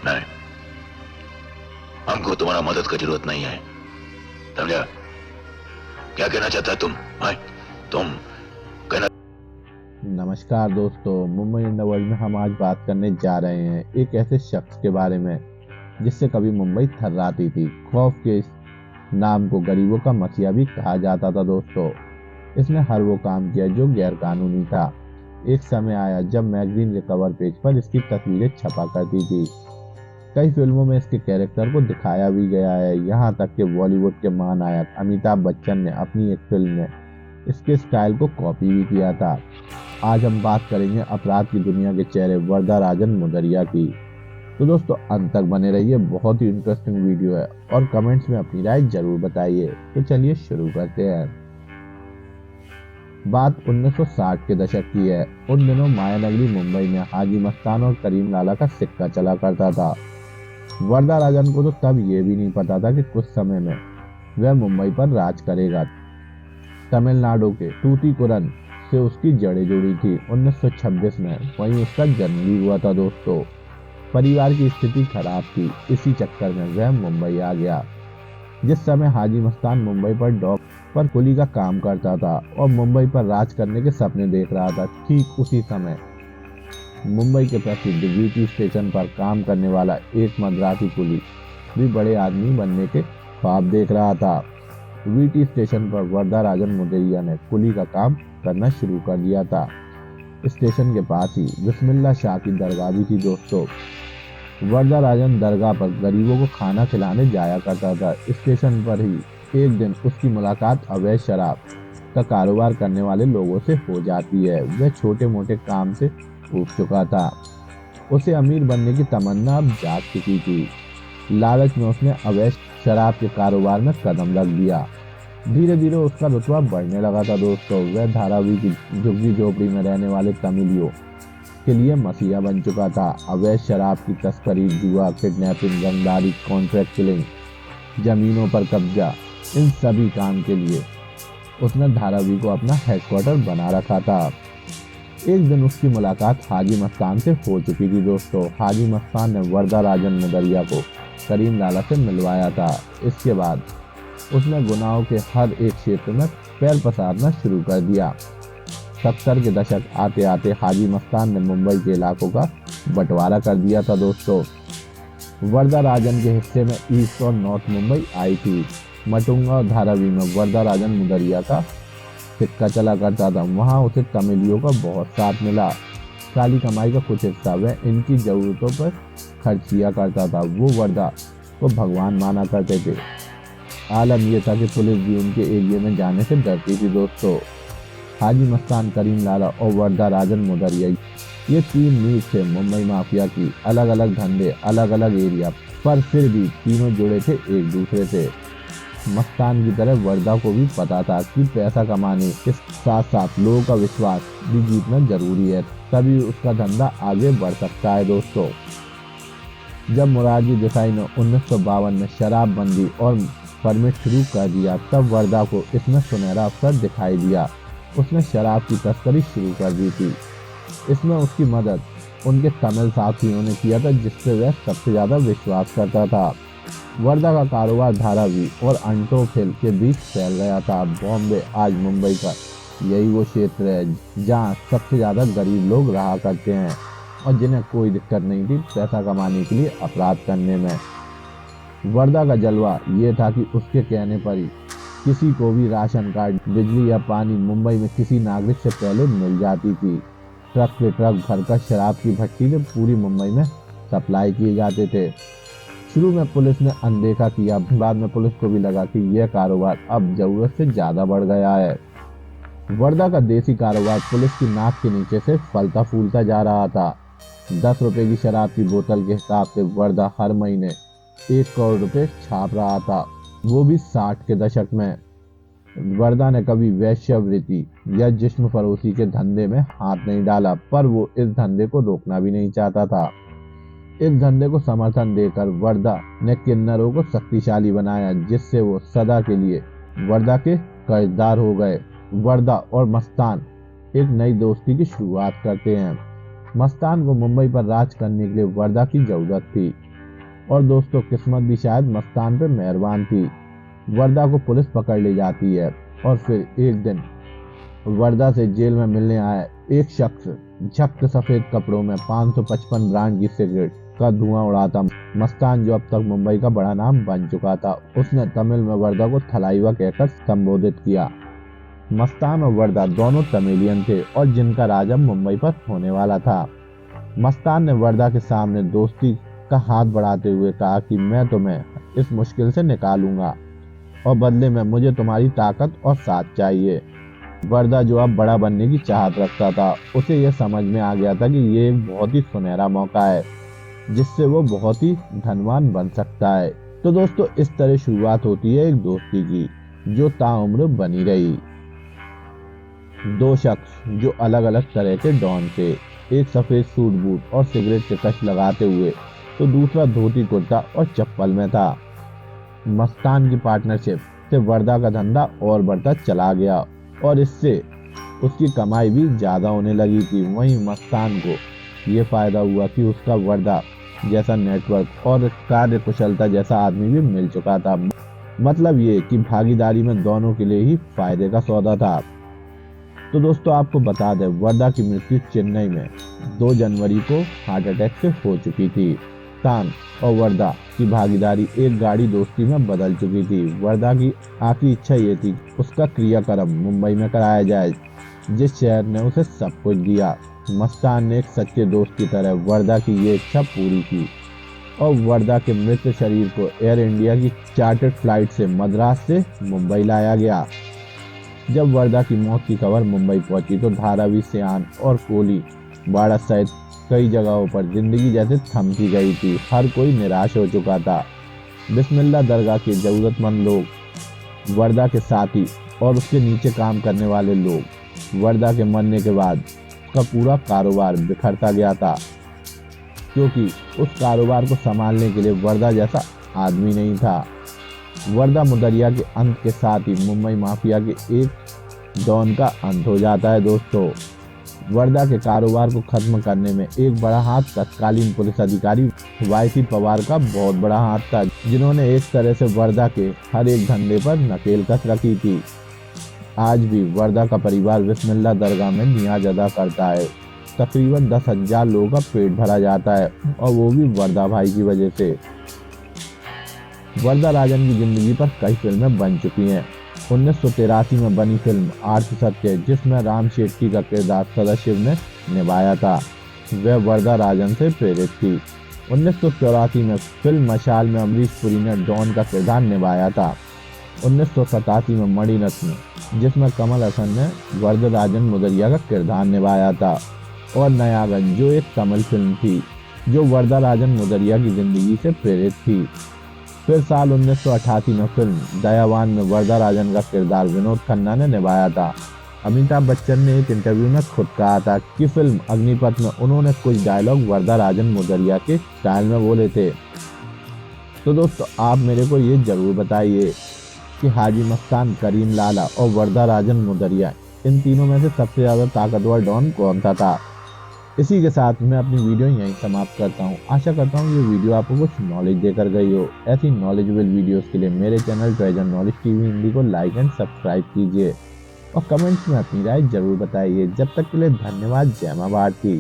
नहीं, हमको तुम्हारा मदद की जरूरत नहीं है। समझा? क्या कहना चाहता है तुम? तुम कहना। नमस्कार दोस्तों, मुंबई अंडरवर्ल्ड में हम आज बात करने जा रहे हैं एक ऐसे शख्स के बारे में जिससे कभी मुंबई थर्राती थी। खौफ के इस नाम को गरीबों का मसीहा भी कहा जाता था। दोस्तों, इसने हर वो काम किया जो गैर कानूनी था। एक समय आया जब मैगजीन के कवर पेज पर इसकी तस्वीरें छपा करती थी। कई फिल्मों में इसके कैरेक्टर को दिखाया भी गया है, यहाँ तक कि बॉलीवुड के महानायक अमिताभ बच्चन ने अपनी एक फिल्म में इसके स्टाइल को कॉपी भी किया था। आज हम बात करेंगे अपराध की दुनिया के चेहरे वरदराजन मुदरिया की। तो दोस्तों, अंत तक बने रहिए, बहुत ही इंटरेस्टिंग वीडियो है और कमेंट्स में अपनी राय जरूर बताइए। तो चलिए शुरू करते हैं। बात 1960 के दशक की है। उन दिनों मायानगरी मुंबई में हाजी मस्तान और करीम लाला का सिक्का चला करता था। वरदराजन को तो तब ये भी नहीं पता था कि कुछ समय में वह मुंबई पर राज करेगा। तमिलनाडु के तूतीकुरन से उसकी जड़ें जुड़ी थी। 1926 में वहीं उसका जन्म भी हुआ था। दोस्तों, परिवार की स्थिति खराब थी, इसी चक्कर में वह मुंबई आ गया। जिस समय हाजी मस्तान मुंबई पर डॉक पर कुली का काम करता था और मुंबई पर राज करने के सपने देख रहा था, ठीक उसी समय मुंबई के प्रसिद्ध वीटी स्टेशन पर काम करने वाला एक मद्रासी कुली भी बड़े आदमी बनने के ख्वाब देख रहा था। वीटी स्टेशन पर वरदराजन मुदरिया ने कुली का काम करना शुरू कर दिया था। स्टेशन के पास ही बिस्मिल्लाह शाह की दरगाह भी थी। दोस्तों, वरदराजन दरगाह पर गरीबों को खाना खिलाने जाया करता था। स्टेशन पर ही एक दिन उसकी मुलाकात अवैध शराब का कारोबार करने वाले लोगों से हो जाती है। वह छोटे मोटे काम से ऊब चुका था। उसे अमीर बनने की तमन्ना अब जाग चुकी थी। लालच में उसने अवैध शराब के कारोबार में कदम रख दिया। धीरे धीरे उसका रुतबा बढ़ने लगा था। दोस्तों, वह धारावी की झुग्गी झोपड़ी में रहने वाले तमिलियों के लिए मसीहा बन चुका था। अवैध शराब की तस्करी, जुआ, किडनैपिंग, रंगदारी, कॉन्ट्रैक्ट किलिंग, जमीनों पर कब्जा, इन सभी काम के लिए उसने धारावी को अपना हेडक्वार्टर बना रखा था। एक दिन उसकी मुलाकात हाजी मस्तान से हो चुकी थी। दोस्तों, हाजी मस्तान ने वरदराजन मुदरिया को करीम लाला से मिलवाया था। इसके बाद उसने गुनाहों के हर एक क्षेत्र में पैर पसारना शुरू कर दिया। 70 के दशक आते आते हाजी मस्तान ने मुंबई के इलाकों का बंटवारा कर दिया था। दोस्तों, वरदराजन के हिस्से में ईस्ट और नॉर्थ मुंबई आई थी। मटुंगा और धारावी में वरदराजन मुदरिया का सिक्का चला करता था। वहां उसे तमिलियों का बहुत साथ मिला। काली कमाई का कुछ हिस्सा वह इनकी जरूरतों पर खर्च किया करता था। वो वर्दा को भगवान माना करते थे। आलम यह था कि पुलिस भी उनके एरिया में जाने से डरती थी। दोस्तों, हाजी मस्तान, करीम लाला और वरदराजन मुदरिया, ये तीन मीट थे मुंबई माफिया की। अलग अलग धंधे, अलग अलग एरिया, पर फिर भी तीनों जुड़े थे, एक दूसरे से। मस्तान की तरह वर्दा को भी पता था कि पैसा कमाने के साथ साथ लोगों का विश्वास भी जीतना जरूरी है, तभी उसका धंधा आगे बढ़ सकता है। दोस्तों, जब मोरारजी देसाई ने 1952 में शराबबंदी और परमिट शुरू कर दिया, तब वर्दा को इसमें सुनहरा अवसर दिखाई दिया। उसने शराब की तस्करी शुरू कर दी थी। इसमें उसकी मदद उनके तमिल साथियों ने किया था, जिससे वह सबसे ज्यादा विश्वास करता था। वर्दा का कारोबार धारावी और अंटोफिल के बीच फैल गया था। बॉम्बे आज मुंबई का यही वो क्षेत्र है जहाँ सबसे ज्यादा गरीब लोग रहा करते हैं और जिन्हें कोई दिक्कत नहीं थी पैसा कमाने के लिए अपराध करने में। वर्दा का जलवा ये था कि उसके कहने पर ही किसी को भी राशन कार्ड, बिजली या पानी मुंबई में किसी नागरिक से पहले मिल जाती थी। ट्रक पे ट्रक भरकर शराब की भट्टी से पूरी मुंबई में सप्लाई किए जाते थे। शुरू में पुलिस ने अनदेखा किया, बाद में पुलिस को भी लगा कि यह कारोबार अब जरूरत से ज्यादा बढ़ गया है। वर्दा का देसी कारोबार पुलिस की नाक के नीचे से फलता फूलता जा रहा था। 10 रुपए की शराब की बोतल के हिसाब से वर्दा हर महीने 1 करोड़ रुपए छाप रहा था, वो भी 60 के दशक में। वर्दा ने कभी वेश्यावृत्ति या जिस्म फरोशी के धंधे में हाथ नहीं डाला, पर वो इस धंधे को रोकना भी नहीं चाहता था। इस धंधे को समर्थन देकर वर्दा ने किन्नरों को शक्तिशाली बनाया, जिससे वो सदा के लिए वर्दा के कर्जदार हो गए। वर्दा और मस्तान एक नई दोस्ती की शुरुआत करते हैं। मस्तान को मुंबई पर राज करने के लिए वर्दा की जरूरत थी। और दोस्तों किस्मत भी शायद मस्तान पे मेहरबान थी। वर्दा को पुलिस पकड़ ले जाती है और फिर एक दिन वर्दा से जेल में मिलने आया एक शख्स झक सफेद कपड़ों में 555 ब्रांड की सिगरेट का धुआं उड़ाता मस्तान, जो अब तक मुंबई का बड़ा नाम बन चुका था, उसने तमिल में वर्दा को थलाइवा कहकर संबोधित किया। मस्तान और वर्दा दोनों तमिलियन थे और जिनका राज अब मुंबई पर होने वाला था। मस्तान ने वर्दा के सामने दोस्ती का हाथ बढ़ाते हुए कहा कि मैं तुम्हें इस मुश्किल से निकालूंगा और बदले में मुझे तुम्हारी ताकत और साथ चाहिए। वर्दा, जो अब बड़ा बनने की चाहत रखता था, उसे यह समझ में आ गया था कि ये एक बहुत ही सुनहरा मौका है जिससे वो बहुत ही धनवान बन सकता है। तो दोस्तों इस तरह शुरुआत होती है एक दोस्ती की जो ताउम्र बनी रही। दो शख्स जो अलग अलग तरह के डॉन थे, एक सफेद सूट बूट और सिगरेट के कश लगाते हुए तो दूसरा धोती कुर्ता और चप्पल में था। मस्तान की पार्टनरशिप से वर्दा का धंधा और बढ़ता चला गया और इससे उसकी कमाई भी ज्यादा होने लगी थी। वहीं मस्तान को ये फायदा हुआ कि उसका वर्दा जैसा नेटवर्क और कार्य कुशलता जैसा आदमी भी मिल चुका था। मतलब ये कि भागीदारी में दोनों के लिए ही फायदे का सौदा था। तो दोस्तों आपको बता दें, वर्दा की मृत्यु चेन्नई में 2 जनवरी को हार्ट अटैक से हो चुकी थी। तान और वर्दा की भागीदारी एक गाड़ी दोस्ती में बदल चुकी थी। वर्दा की आखिरी इच्छा ये थी उसका क्रियाक्रम मुंबई में कराया जाए, जिस शहर ने उसे सब कुछ दिया। मस्तान ने एक सच्चे दोस्त की तरह वर्दा की ये इच्छा पूरी की और वर्दा के मृत शरीर को एयर इंडिया की चार्टर्ड फ्लाइट से मद्रास से मुंबई लाया गया। जब वर्दा की मौत की खबर मुंबई पहुंची तो धारावी, सियान और कोली बाड़ा सहित कई जगहों पर जिंदगी जैसे थम सी गई थी। हर कोई निराश हो चुका था। बिस्मिल्लाह दरगाह के जरूरतमंद लोग, वर्दा के साथी और उसके नीचे काम करने वाले लोग, वर्दा के मरने के बाद उसका पूरा कारोबार बिखरता गया था, क्योंकि उस कारोबार को संभालने के लिए वर्दा जैसा आदमी नहीं था। वर्दा मुदरिया के अंत के साथ ही मुंबई माफिया के एक डॉन का अंत हो जाता है। दोस्तों वर्दा के कारोबार को खत्म करने में एक बड़ा हाथ तत्कालीन पुलिस अधिकारी वाईसी पवार का बहुत बड़ा हाथ था, जिन्होंने एक तरह से वर्दा के हर एक धंधे पर नकेल कस रखी थी। आज भी वर्दा का परिवार बिस्मिल्लाह दरगाह में नियाज अदा करता है। तकरीबन 10,000 लोगों का पेट भरा जाता है और वो भी वर्दा भाई की वजह से। वर्दा राजन की जिंदगी पर कई फिल्में बन चुकी हैं। 1983 में बनी फिल्म आर्थ सत्य, जिसमें राम शेट्टी का किरदार सदाशिव ने निभाया था, वह वर्दा राजन से प्रेरित थी। 1984 में फिल्म मशाल में अमरीश पुरी ने डॉन का किरदार निभाया था। 1987 में मणिरत्न, जिसमें कमल हसन ने वर्दा राजन मुदरिया का किरदार निभाया था, और नयागन, जो एक तमिल फिल्म थी जो वर्दा राजन मुदरिया की जिंदगी से प्रेरित थी। फिर साल 1988 में फिल्म दयावान में वर्दा राजन का किरदार विनोद खन्ना ने निभाया था। अमिताभ बच्चन ने एक इंटरव्यू में खुद कहा था कि फिल्म अग्निपथ में उन्होंने कुछ डायलॉग वर्दा राजन मुदरिया के स्टाइल में बोले थे। तो दोस्तों आप मेरे को ये जरूर बताइए कि हाजी मस्तान, करीम लाला और वर्दा राजन मुदरिया, इन तीनों में से सबसे ज्यादा ताकतवर डॉन कौन सा था। इसी के साथ मैं अपनी वीडियो यहीं समाप्त करता हूँ। आशा करता हूँ ये वीडियो आपको कुछ नॉलेज देकर गई हो। ऐसी नॉलेजेबल वीडियोस के लिए मेरे channel treasure knowledge TV Hindi को लाइक एंड सब्सक्राइब कीजिए और कमेंट्स में अपनी राय जरूर बताइए। जब तक के लिए धन्यवाद। जय मां भारती।